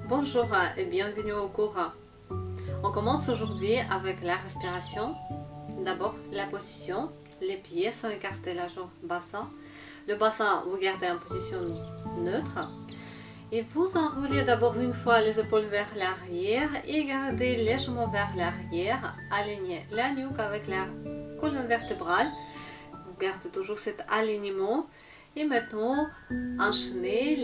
Bonjour et bienvenue au cours. On commence aujourd'hui avec la respiration. D'abord la position. Les pieds sont écartés largement du bassin. Le bassin, vous gardez en position neutre. Et vous enroulez d'abord une fois les épaules vers l'arrière et gardez légèrement vers l'arrière. Alignez la nuque avec la colonne vertébrale. Vous gardez toujours cet alignement. Et maintenant, enchaînez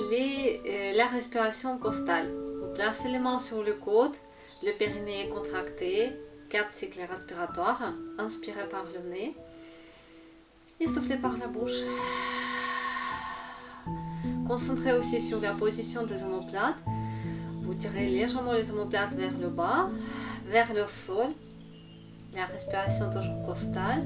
la respiration costale. Vous placez les mains sur le coude, le périnée est contracté, 4 cycles respiratoires. Inspirez par le nez et soufflez par la bouche. Concentrez aussi sur la position des omoplates. Vous tirez légèrement les omoplates vers le bas, vers le sol. La respiration toujours costale.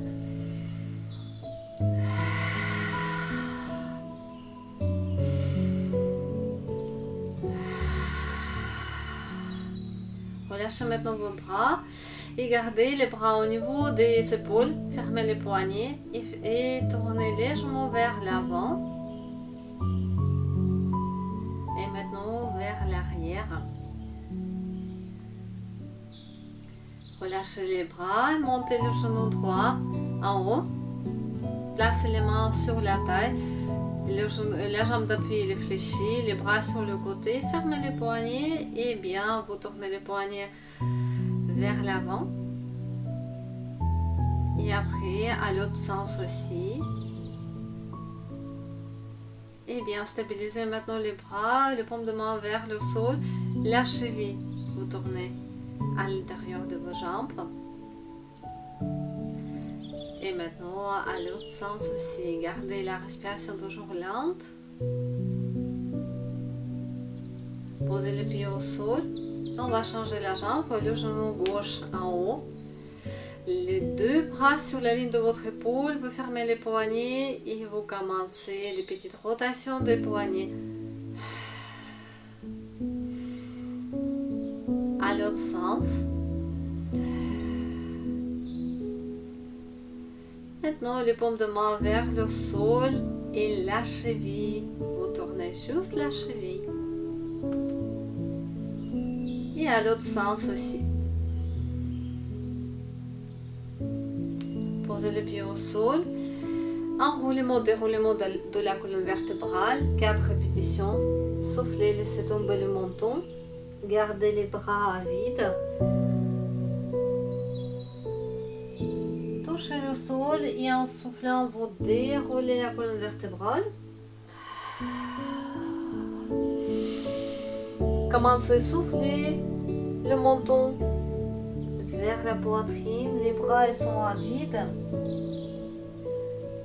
Relâchez maintenant vos bras et gardez les bras au niveau des épaules. Fermez les poignets et tournez légèrement vers l'avant. Et maintenant vers l'arrière. Relâchez les bras, montez le genou droit en haut. Placez les mains sur la taille. La jambe d'appui est fléchie, les bras sur le côté, fermez les poignets et bien vous tournez les poignets vers l'avant. Et après à l'autre sens aussi. Et bien stabilisez maintenant les bras, les paumes de main vers le sol, la cheville, vous tournez à l'intérieur de vos jambes. Et maintenant, à l'autre sens aussi, gardez la respiration toujours lente. Posez le pied au sol. On va changer la jambe, le genou gauche en haut. Les deux bras sur la ligne de votre épaule. Vous fermez les poignets et vous commencez les petites rotations des poignets. À l'autre sens. Maintenant, les paumes de main vers le sol et la cheville. Vous tournez juste la cheville. Et à l'autre sens aussi. Posez le pied au sol. Enroulement, déroulement de la colonne vertébrale. 4 répétitions. Soufflez, laissez tomber le menton. Gardez les bras vides. Touchez le sol et en soufflant, vous déroulez la colonne vertébrale. Commencez à souffler le menton vers la poitrine. Les bras sont à vide.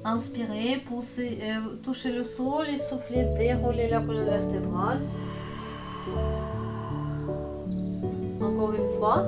Inspirez, poussez, touchez le sol et soufflez, déroulez la colonne vertébrale. Encore une fois.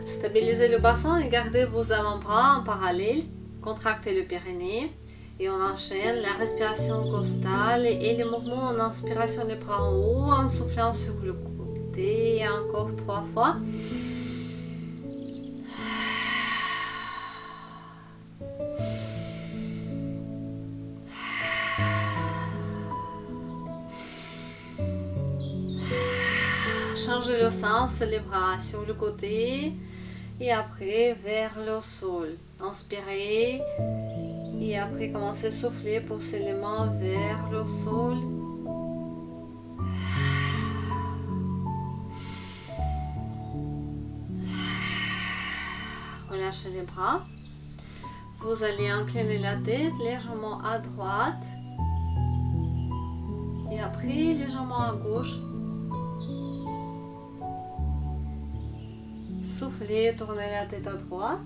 Stabilisez le bassin et gardez vos avant-bras en parallèle. Contractez le périnée et on enchaîne la respiration costale et les mouvements en inspiration les bras en haut, en soufflant sur le côté et encore 3 fois. Changez le sens, les bras sur le côté. Et après vers le sol. Inspirez. Et après commencez à souffler, pousser les mains vers le sol. Relâchez les bras. Vous allez incliner la tête légèrement à droite. Et après légèrement à gauche. Soufflez, tournez la tête à droite.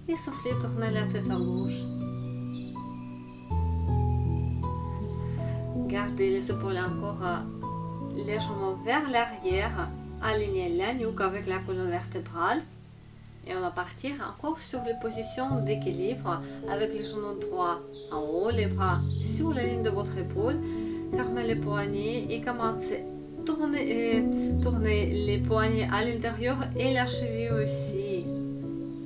Et soufflez, tournez la tête à gauche. Gardez les épaules encore légèrement vers l'arrière. Alignez la nuque avec la colonne vertébrale. Et on va partir encore sur les positions d'équilibre avec le genou droit en haut, les bras sur la ligne de votre épaule. Fermez les poignets et commencez tournez les poignets à l'intérieur et la cheville aussi.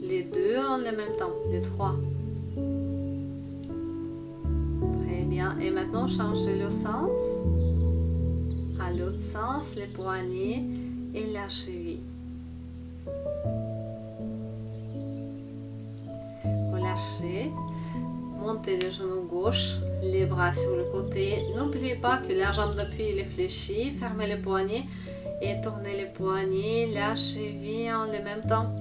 Les deux en le même temps, les trois. Très bien. Et maintenant, changez le sens. À l'autre sens, les poignets et la cheville. Relâchez. Montez le genou gauche, les bras sur le côté. N'oubliez pas que la jambe d'appui est fléchie. Fermez les poignets et tournez les poignets, la cheville en le même temps.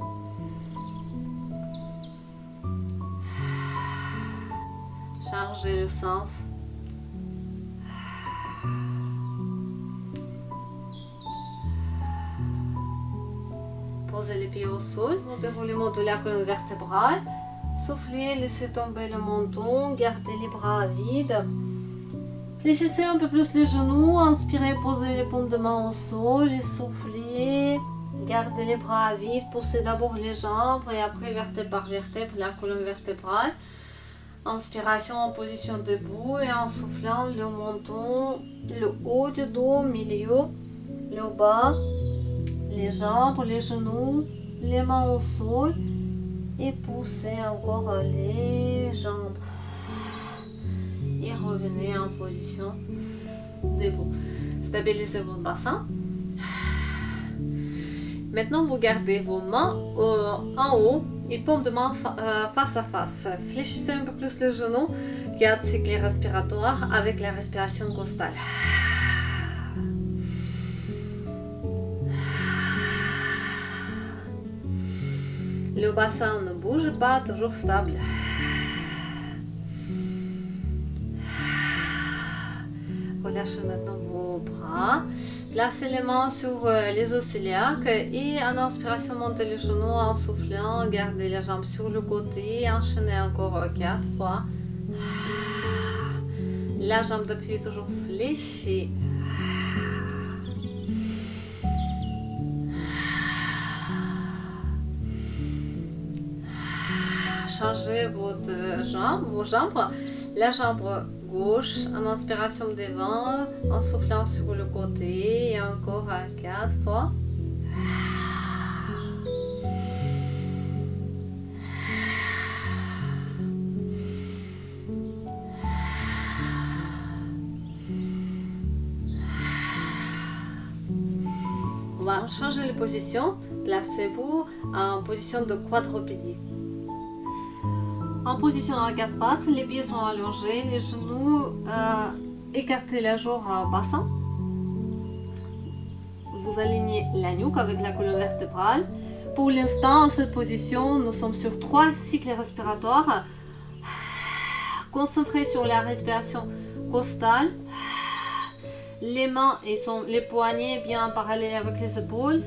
Changez le sens. Posez les pieds au sol. Déroulement de la colonne vertébrale. Soufflez, laissez tomber le menton, gardez les bras vides. Fléchissez un peu plus les genoux, inspirez, posez les paumes de main au sol et soufflez. Gardez les bras vides, poussez d'abord les jambes et après vertèbre par vertèbre la colonne vertébrale. Inspiration en position debout et en soufflant le menton, le haut du dos, milieu, le bas, les jambes, les genoux, les mains au sol. Et poussez encore les jambes. Et revenez en position debout. Stabilisez votre bassin. Maintenant, vous gardez vos mains en haut et paumes de main face à face. Fléchissez un peu plus les genoux. Gardez le cycle respiratoire avec la respiration costale. Le bassin ne bouge pas, toujours stable. Relâchez maintenant vos bras. Placez les mains sur les os cœliaques et en inspiration, montez les genoux en soufflant. Gardez les jambes sur le côté. Enchaînez encore 4 fois. La jambe d'appui est toujours fléchie. Changez vos jambes. La jambe gauche en inspiration devant, en soufflant sur le côté et encore 4 fois. On va changer les positions. Placez-vous en position de quadrupédie. En position à 4 pattes, les pieds sont allongés, les genoux écartés, la jambe bassin. Vous alignez la nuque avec la colonne vertébrale. Pour l'instant, en cette position, nous sommes sur 3 cycles respiratoires. Concentrez sur la respiration costale. Les mains et les poignets bien en parallèle avec les épaules.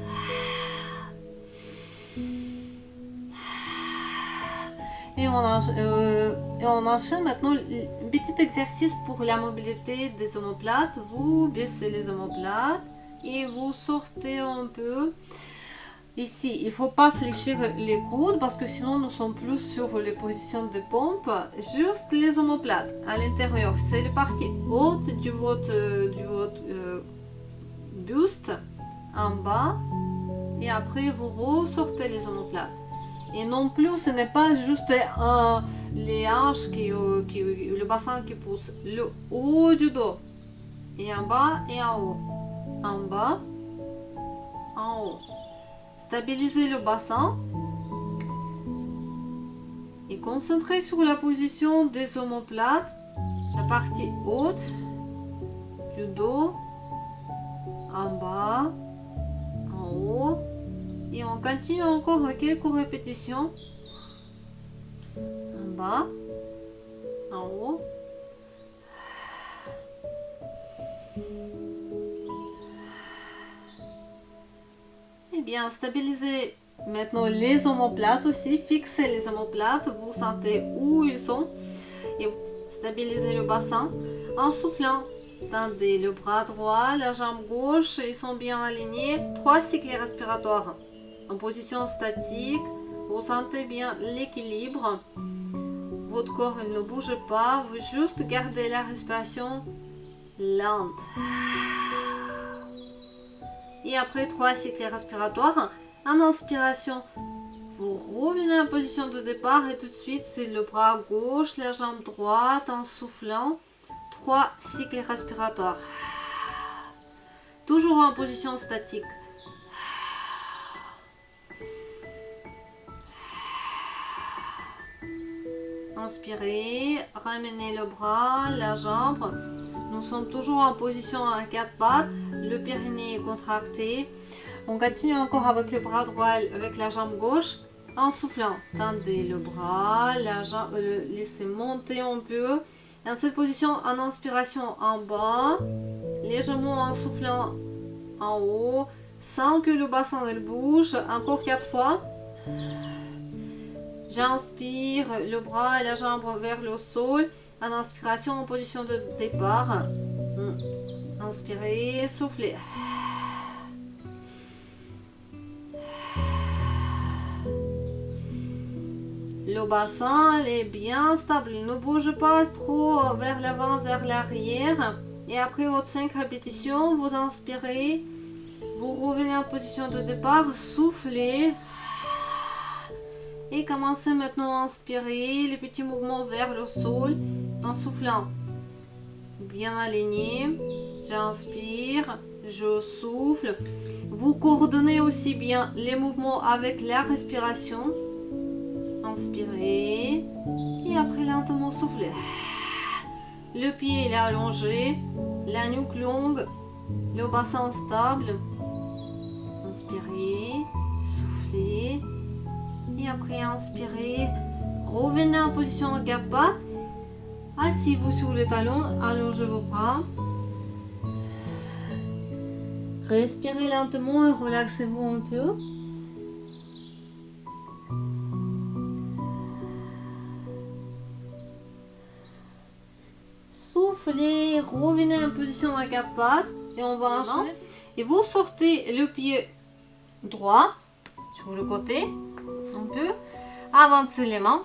Et on enchaîne maintenant un petit exercice pour la mobilité des omoplates. Vous baissez les omoplates et vous sortez un peu. Ici, il ne faut pas fléchir les coudes parce que sinon nous sommes plus sur les positions de pompe. Juste les omoplates à l'intérieur. C'est la partie haute du votre buste en bas. Et après, vous ressortez les omoplates. Et non plus, ce n'est pas juste les hanches, le bassin qui pousse, le haut du dos. Et en bas et en haut. En bas, en haut. Stabilisez le bassin. Et concentrez sur la position des omoplates, la partie haute du dos, en bas, en haut. Et on continue encore quelques répétitions. En bas, en haut. Et bien, stabilisez maintenant les omoplates aussi. Fixez les omoplates. Vous sentez où ils sont. Et stabilisez le bassin en soufflant. Tendez le bras droit, la jambe gauche. Ils sont bien alignés. 3 cycles respiratoires. En position statique, vous sentez bien l'équilibre. Votre corps il ne bouge pas, vous juste gardez la respiration lente. Et après 3 cycles respiratoires. En inspiration, vous revenez en position de départ et tout de suite c'est le bras gauche, la jambe droite en soufflant. 3 cycles respiratoires. Toujours en position statique. Inspirez, ramenez le bras, la jambe. Nous sommes toujours en position à 4 pattes. Le périnée est contracté. On continue encore avec le bras droit, avec la jambe gauche. En soufflant, tendez le bras, la jambe, laissez monter un peu. Dans cette position, en inspiration en bas, légèrement en soufflant en haut, sans que le bassin ne bouge. Encore 4 fois. J'inspire le bras et la jambe vers le sol. En inspiration, en position de départ. Inspirez, soufflez. Le bassin est bien stable. Ne bouge pas trop vers l'avant, vers l'arrière. Et après votre 5 répétitions, vous inspirez. Vous revenez en position de départ. Soufflez. Et commencez maintenant à inspirer les petits mouvements vers le sol en soufflant. Bien aligné. J'inspire, je souffle. Vous coordonnez aussi bien les mouvements avec la respiration. Inspirez. Et après lentement soufflez. Le pied est allongé. La nuque longue. Le bassin stable. Inspirez. Soufflez. Et après inspirez, revenez en position à 4 pattes. Asseyez-vous sur les talons, allongez vos bras. Respirez lentement et relaxez-vous un peu. Soufflez, revenez en position à 4 pattes et on va enchaîner. Et vous sortez le pied droit sur le côté. On peut avancer les mains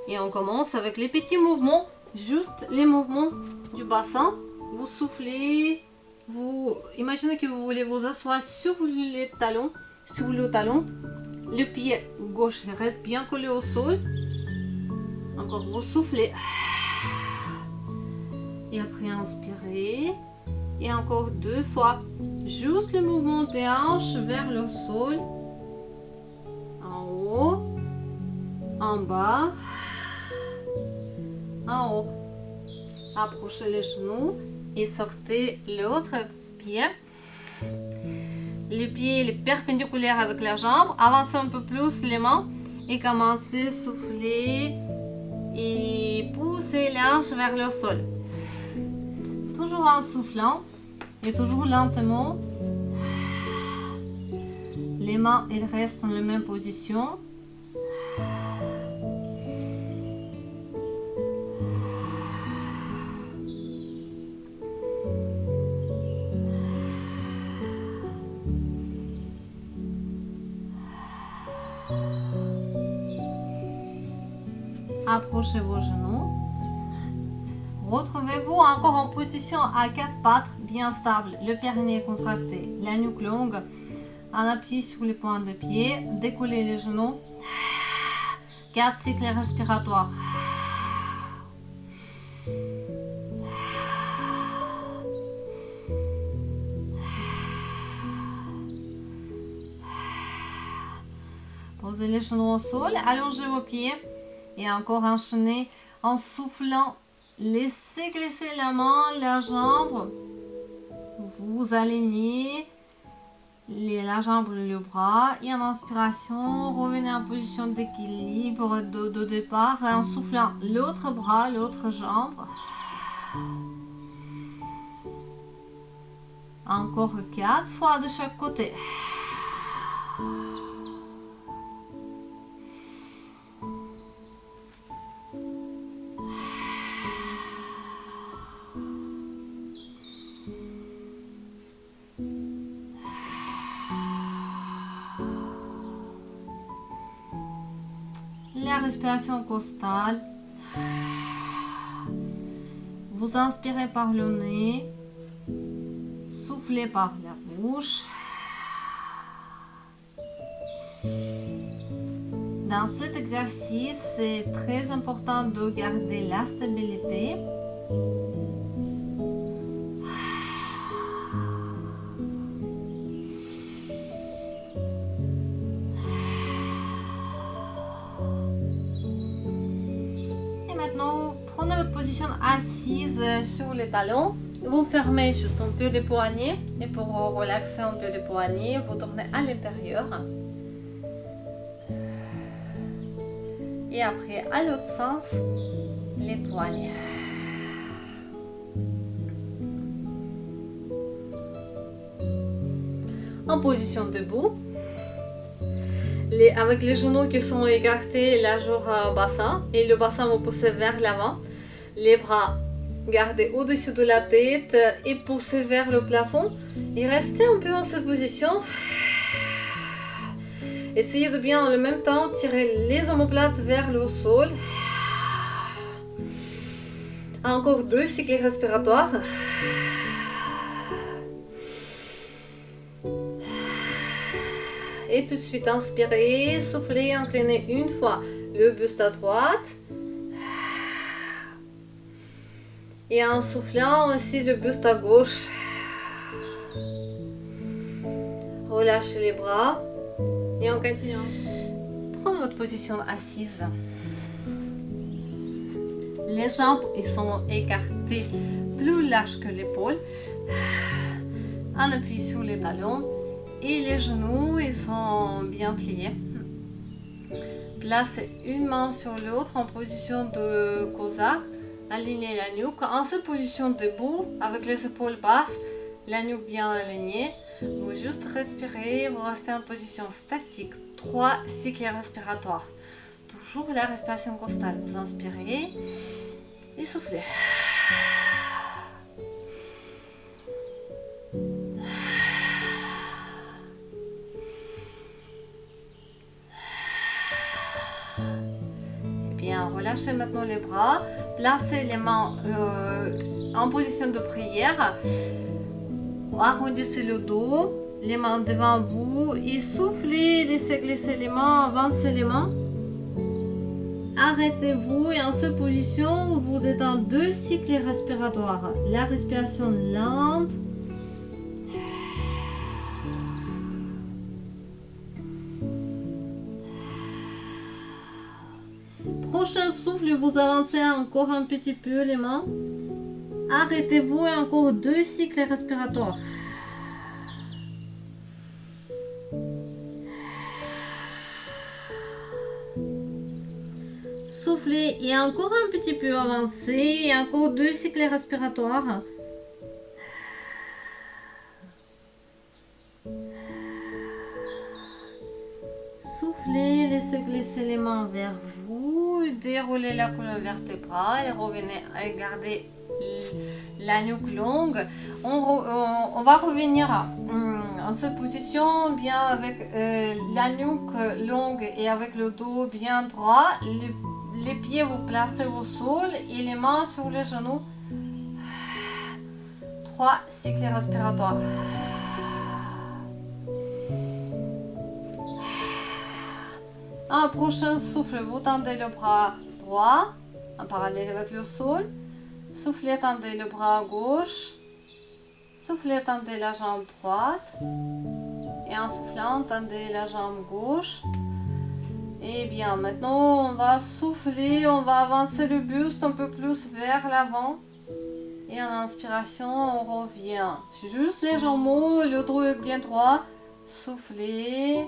et on commence avec les petits mouvements, juste les mouvements du bassin. Vous soufflez, vous imaginez que vous voulez vous asseoir sur les talons, sur le talon. Le pied gauche reste bien collé au sol. Encore vous soufflez. Et après inspirez. Et encore 2 fois. Juste le mouvement des hanches vers le sol. En haut, en bas, en haut. Approchez les genoux et sortez l'autre pied. Le pied est perpendiculaire avec la jambe. Avancez un peu plus les mains et commencez à souffler et poussez les hanches vers le sol. Toujours en soufflant et toujours lentement. Les mains, elles restent dans la même position. Approchez vos genoux. Retrouvez-vous encore en position à 4 pattes bien stable. Le périnée contracté, la nuque longue. En appui sur les pointes de pied, décollez les genoux. 4 cycles respiratoires. Posez les genoux au sol, allongez vos pieds et encore enchaînez en soufflant. Laissez glisser la main, la jambe. Vous alignez la jambe, le bras et en inspiration, revenez en position d'équilibre de départ et en soufflant l'autre bras, l'autre jambe. Encore 4 fois de chaque côté. La respiration costale. Vous inspirez par le nez, soufflez par la bouche. Dans cet exercice, c'est très important de garder la stabilité. Et maintenant, prenez votre position assise sur les talons. Vous fermez juste un peu les poignets et pour relaxer un peu les poignets, vous tournez à l'intérieur. Et après, à l'autre sens, les poignets. En position debout, avec les genoux qui sont écartés, la jambe bassin et le bassin vous poussez vers l'avant. Les bras gardez au-dessus de la tête et poussez vers le plafond. Et restez un peu en cette position. Essayez de bien en le même temps tirer les omoplates vers le sol. Encore 2 cycles respiratoires. Et tout de suite inspirez, soufflez, inclinez une fois le buste à droite. Et en soufflant aussi le buste à gauche. Relâchez les bras. Et on continue. Prenez votre position assise. Les jambes ils sont écartées plus larges que l'épaule. On appuie sur les talons. Et les genoux ils sont bien pliés. Placez une main sur l'autre en position de cosaque. Alignez la nuque. En cette position debout, avec les épaules basses, la nuque bien alignée. Vous juste respirez, vous restez en position statique. 3 cycles respiratoires. Toujours la respiration costale. Vous inspirez et soufflez. Et bien, relâchez maintenant les bras. Placez les mains en position de prière. Arrondissez le dos, les mains devant vous et soufflez, laissez glisser les mains, avancez les mains. Arrêtez-vous et en cette position, vous êtes en 2 cycles respiratoires. La respiration lente. Prochain souffle, vous avancez encore un petit peu les mains. Arrêtez-vous et encore 2 cycles respiratoires. Soufflez et encore un petit peu avancé et encore 2 cycles respiratoires. Soufflez, laissez glisser les mains vers vous, déroulez la colonne vertébrale et revenez à garder la nuque longue. On va revenir en cette position bien avec la nuque longue et avec le dos bien droit. Les pieds vous placez au sol et les mains sur les genoux. 3 cycles respiratoires. Un prochain souffle, vous tendez le bras droit en parallèle avec le sol. Soufflez, tendez le bras gauche. Soufflez, tendez la jambe droite. Et en soufflant, tendez la jambe gauche. Et bien, maintenant, on va souffler, on va avancer le buste un peu plus vers l'avant. Et en inspiration, on revient. Juste légèrement, le dos est bien droit. Soufflez.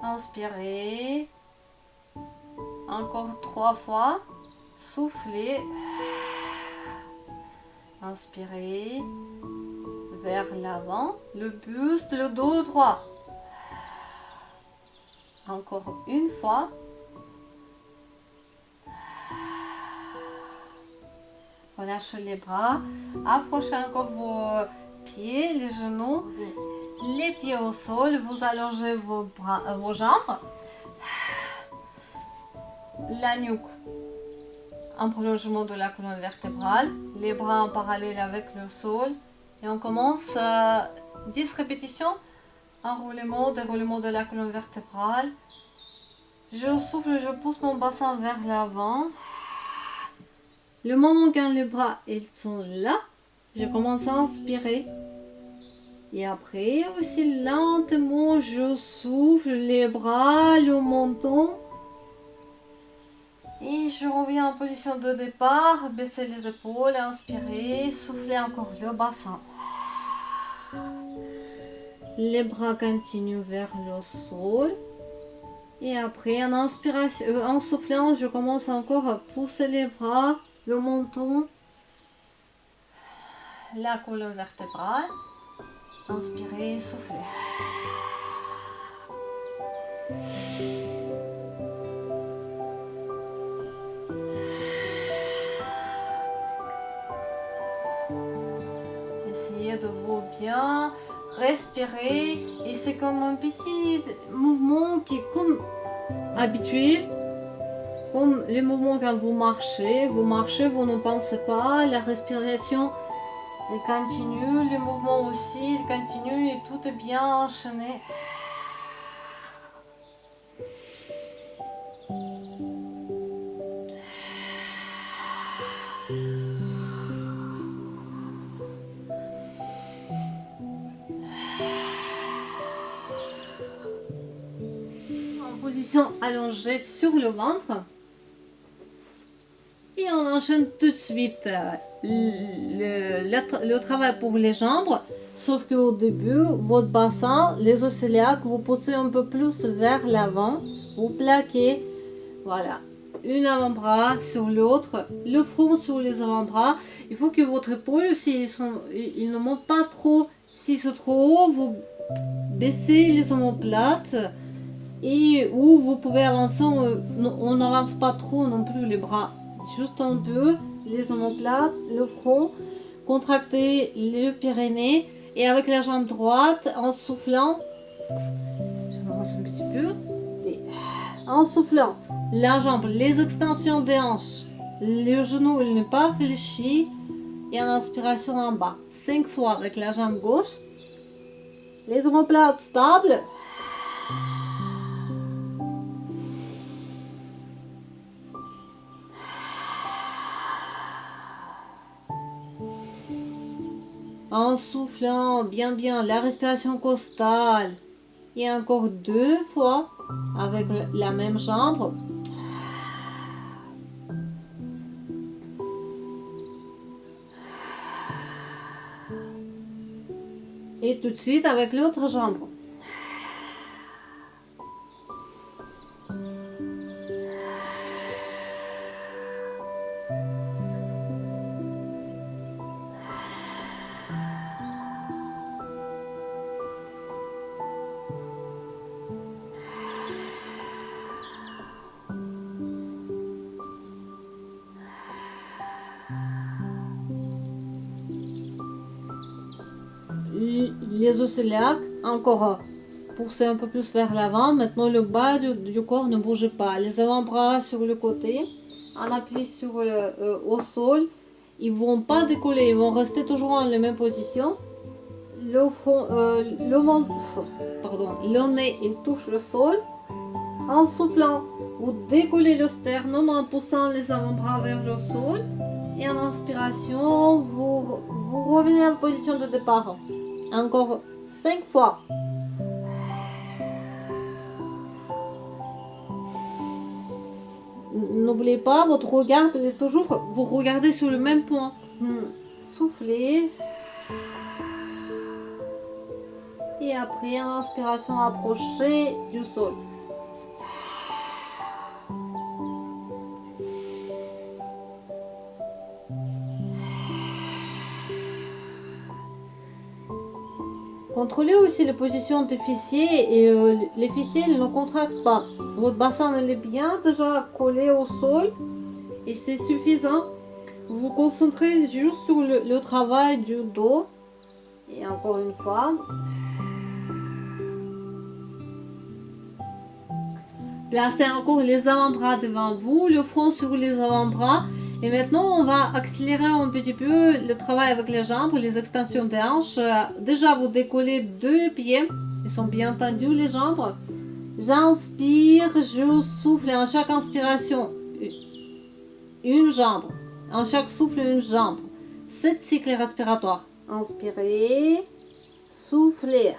Inspirez. Encore 3 fois. Soufflez. Inspirez. Vers l'avant. Le buste, le dos droit. Encore une fois. Relâchez les bras. Approchez encore vos pieds, les genoux. Les pieds au sol. Vous allongez vos jambes. La nuque en prolongement de la colonne vertébrale. Les bras en parallèle avec le sol. Et on commence 10 répétitions enroulement, déroulement de la colonne vertébrale. Je souffle, je pousse mon bassin vers l'avant. Le moment quand les bras ils sont là, je commence à inspirer. Et après aussi lentement, je souffle les bras, le menton. Et je reviens en position de départ, baisser les épaules, inspirer, souffler encore le bassin. Les bras continuent vers le sol. Et après, en inspiration, en soufflant, je commence encore à pousser les bras, le menton, la colonne vertébrale. Inspirez, soufflez. Essayez de vous bien respirer et c'est comme un petit mouvement qui est comme habituel, comme les mouvements quand vous marchez, vous ne pensez pas, la respiration elle continue, les mouvements aussi, ils continuent et tout est bien enchaîné. En position allongée sur le ventre. Et on enchaîne tout de suite le travail pour les jambes. Sauf qu'au début, votre bassin, les os iliaques, vous poussez un peu plus vers l'avant. Vous plaquez, voilà, un avant-bras sur l'autre, le front sur les avant-bras. Il faut que votre épaule aussi, ils ne montent pas trop. Si c'est trop haut, vous baissez les omoplates. Et où vous pouvez avancer, on n'avance pas trop non plus les bras. Juste un peu, les omoplates, le front, contractez le périnée et avec la jambe droite, en soufflant, j'avance un petit peu, et en soufflant, la jambe, les extensions des hanches, le genou il n'est pas fléchi et en inspiration en bas, 5 fois avec la jambe gauche, les omoplates stables. En soufflant bien la respiration costale. Et encore 2 fois avec la même jambe. Et tout de suite avec l'autre jambe. Les os iliaques, encore poussez un peu plus vers l'avant. Maintenant le bas du corps ne bouge pas. Les avant-bras sur le côté, en appui sur au sol. Ils ne vont pas décoller, ils vont rester toujours en la même position. Le front, le nez il touche le sol. En soufflant, vous décollez le sternum en poussant les avant-bras vers le sol. Et en inspiration, vous revenez en position de départ. Encore 5 fois. N'oubliez pas, votre regard est toujours, vous regardez sur le même point. Soufflez. Et après, en inspiration, approchez du sol. Contrôlez aussi les positions des fessiers et les fessiers ne contractent pas. Votre bassin est bien déjà collé au sol et c'est suffisant. Vous vous concentrez juste sur le travail du dos. Et encore une fois. Placez encore les avant-bras devant vous, le front sur les avant-bras. Et maintenant, on va accélérer un petit peu le travail avec les jambes, les extensions des hanches. Déjà, vous décollez 2 pieds Ils sont bien tendus les jambes. J'inspire, je souffle et à chaque inspiration, une jambe. À chaque souffle, une jambe. 7 cycles respiratoires. Inspirez, soufflez.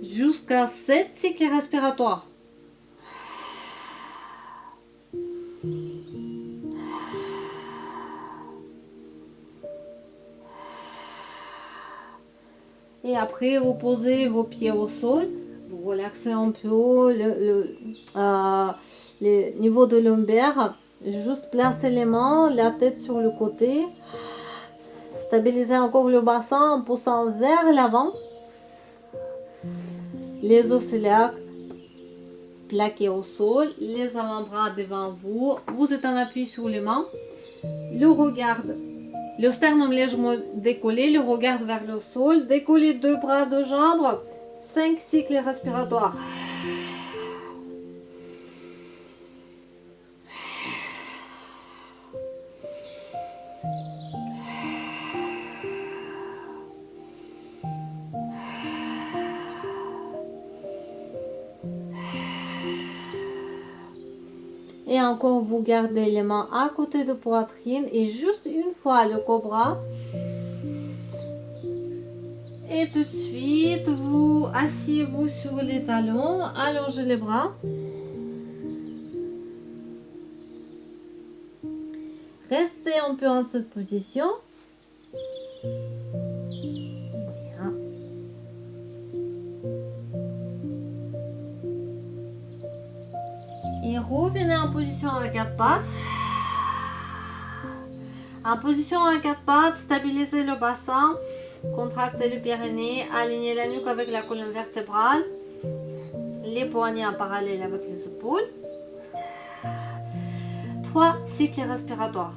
Jusqu'à 7 cycles respiratoires. Et après, vous posez vos pieds au sol. Vous relaxez un peu le niveau de lombaire. Juste placez les mains, la tête sur le côté. Stabilisez encore le bassin en poussant vers l'avant. Les oscillats plaqués au sol, les avant-bras devant vous. Vous êtes en appui sur les mains. Le sternum légèrement décollé, le regard vers le sol. Décollez 2 bras, 2 jambes. 5 cycles respiratoires. Et encore, vous gardez les mains à côté de poitrine et juste une fois le cobra. Et tout de suite, vous asseyez-vous sur les talons, allongez les bras. Restez un peu en cette position. Bien. Et revenez en position à 4 pattes. En position à 4 pattes, stabilisez le bassin. Contractez le périnée, alignez la nuque avec la colonne vertébrale, les poignets en parallèle avec les épaules. 3 cycles respiratoires.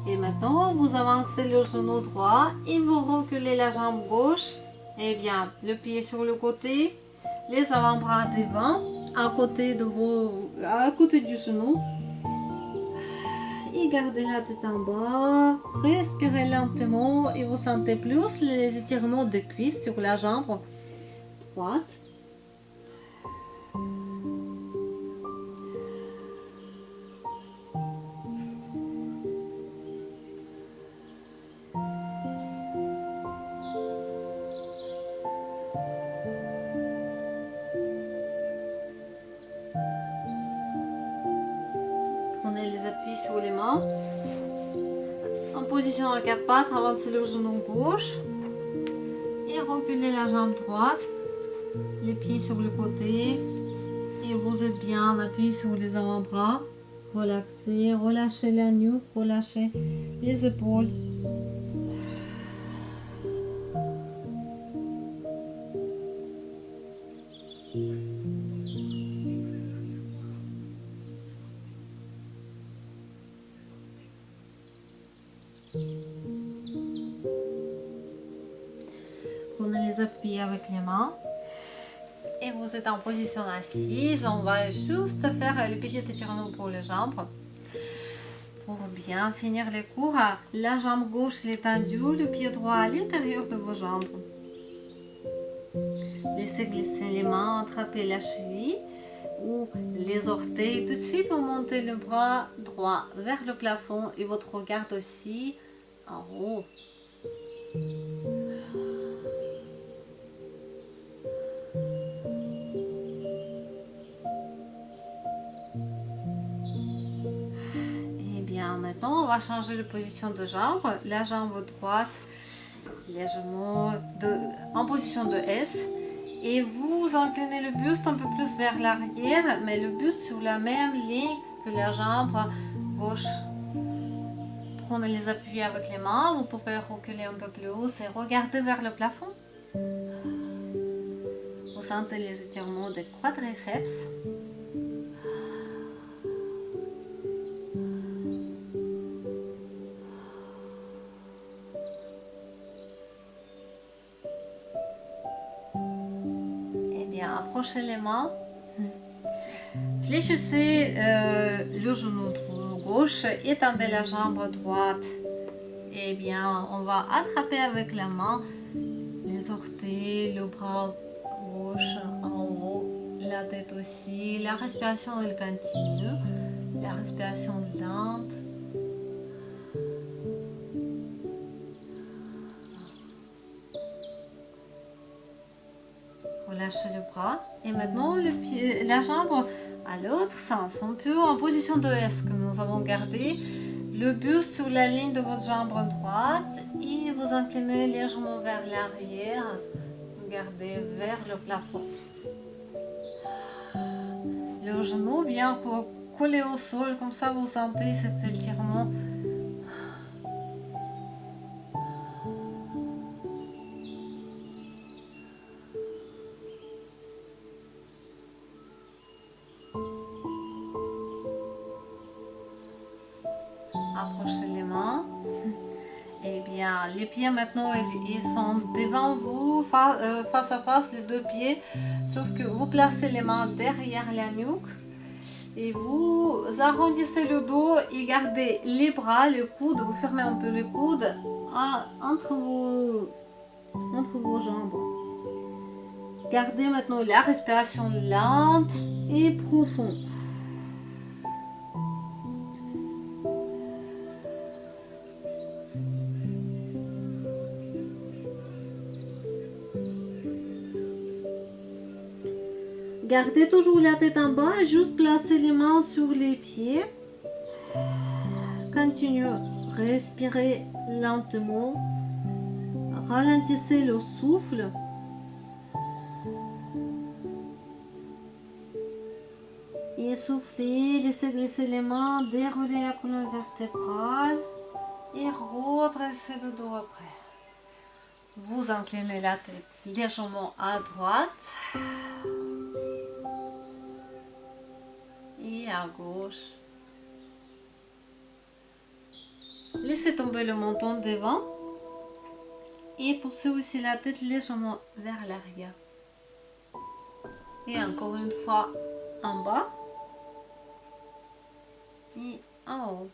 Et maintenant, vous avancez le genou droit et vous reculez la jambe gauche. Et bien, le pied sur le côté, les avant-bras devant, à côté du genou. Et gardez la tête en bas. Respirez lentement et vous sentez plus les étirements de cuisses sur la jambe droite. Prenez les appuis sur les mains. En position à 4 pattes, avancez le genou gauche. Et reculez la jambe droite. Les pieds sur le côté. Et vous êtes bien appuyé sur les avant-bras. Relaxez, relâchez la nuque, relâchez les épaules. Prenez les appuis avec les mains. Et vous êtes en position assise. On va juste faire le petit étirement pour les jambes. Pour bien finir les cours, la jambe gauche est tendue, le pied droit à l'intérieur de vos jambes. Laissez glisser les mains, attrapez la cheville ou les orteils. Tout de suite, vous montez le bras droit vers le plafond et votre regard aussi en haut. Maintenant, on va changer de position de jambe. La jambe droite légèrement en position de S. Et vous inclinez le buste un peu plus vers l'arrière, mais le buste sur la même ligne que la jambe gauche. Prenez les appuis avec les mains. Vous pouvez reculer un peu plus haut et regarder vers le plafond. Vous sentez les étirements des quadriceps. approchez les mains. Fléchissez le genou gauche, étendez la jambe droite. Et bien, on va attraper avec la main les orteils, le bras gauche en haut, la tête aussi. La respiration elle continue. La respiration lente. Relâchez le bras. Et maintenant, la jambe à l'autre sens. Un peu en position de S que nous avons gardé. Le buste sur la ligne de votre jambe droite. Et vous inclinez légèrement vers l'arrière. Gardez vers le plafond. Le genou bien collé au sol. Comme ça, vous sentez cet étirement. Approchez les mains. Et bien, les pieds maintenant, ils sont devant vous, face à face, les deux pieds. Sauf que vous placez les mains derrière la nuque. Et vous arrondissez le dos et gardez les bras, les coudes. Vous fermez un peu les coudes entre vos jambes. Gardez maintenant la respiration lente et profonde. Gardez toujours la tête en bas, juste placez les mains sur les pieds. Continuez, respirez lentement. Ralentissez le souffle. Et soufflez, laissez glisser les mains, déroulez la colonne vertébrale et redressez le dos après. Vous inclinez la tête légèrement à droite. Et à gauche. Laissez tomber le menton devant et poussez aussi la tête légèrement vers l'arrière. Et encore une fois en bas et en haut.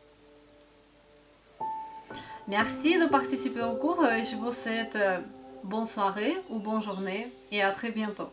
Merci de participer au cours. Je vous souhaite bonne soirée ou bonne journée et à très bientôt.